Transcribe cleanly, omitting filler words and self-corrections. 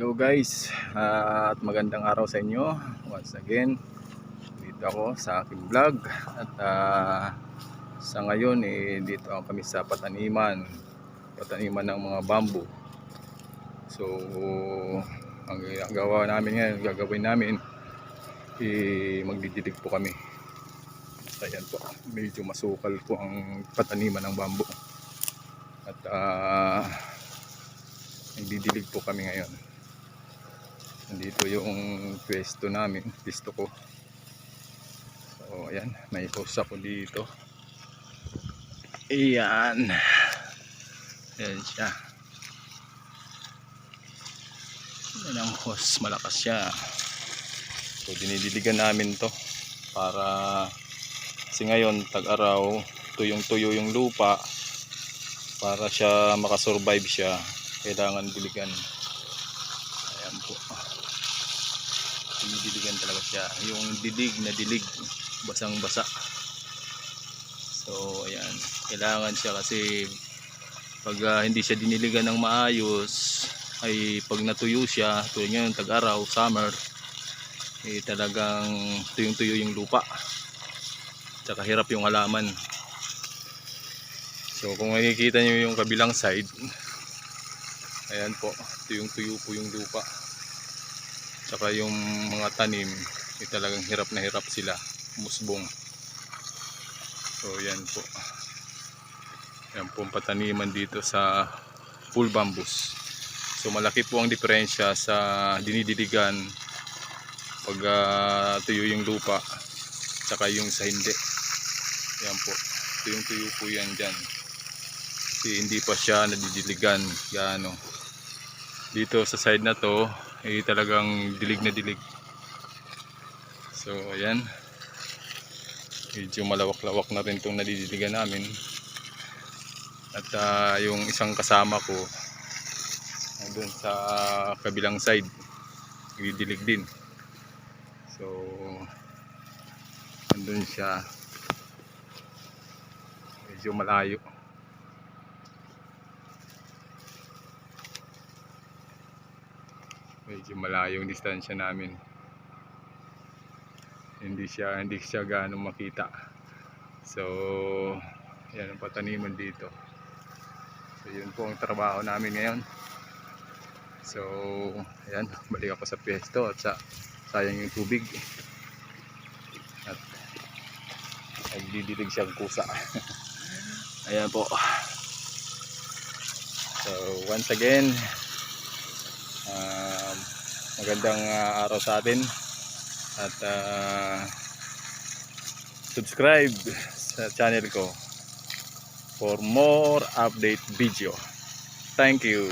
Hello guys, at magandang araw sa inyo. Once again, dito ako sa aking vlog. At sa ngayon, dito kami sa pataniman ng mga bamboo. So, ang gagawin namin, magdidilig po kami. Ayan po, medyo masukal po ang pataniman ng bamboo. At nagdidilig po kami ngayon. Nandito yung pwesto namin, pisto ko. So ayan, may hose ako dito. Ayan. Ayan siya. Ayan ang hose, malakas siya. So dinidiligan namin to para kasi ngayon tag-araw, tuyong-tuyo yung lupa. Para siya makasurvive siya, kailangan diligan. Ayan po. Dinidiligan talaga siya, yung dilig na dilig, basang basa. So ayan, kailangan siya kasi pag hindi siya diniligan ng maayos, ay pag natuyo siya, tulad ngayon tag-araw, summer, talagang tuyong-tuyo yung lupa, tsaka hirap yung halaman. So kung makikita nyo yung kabilang side, ayan po, tuyong-tuyo po yung lupa. Saka yung mga tanim, talagang hirap na hirap sila, musbong. So yan po. Yan po ang pataniman dito sa full bamboos. So malaki po ang diferensya sa dinidiligan pag tuyo yung lupa, saka yung sa hindi. Yan po, tuyong-tuyo po yan dyan. Kasi hindi pa siya nadidiligan gaano. Dito sa side na to, talagang dilig na dilig. So ayan, medyo malawak-lawak na rin itong nadidiligan namin. At yung isang kasama ko doon sa kabilang side, didilig din. So nandun siya, medyo malayo. Medyo malayo yung distansya namin. Hindi siya gaano makita. So yan ang pataniman dito. So yun po ang trabaho namin ngayon. So ayan, balik ako sa pwesto at sayang yung tubig. At nagdidilig siyang kusa. Ayan po. So once again, magandang araw sa atin. At subscribe sa channel ko for more update video. Thank you.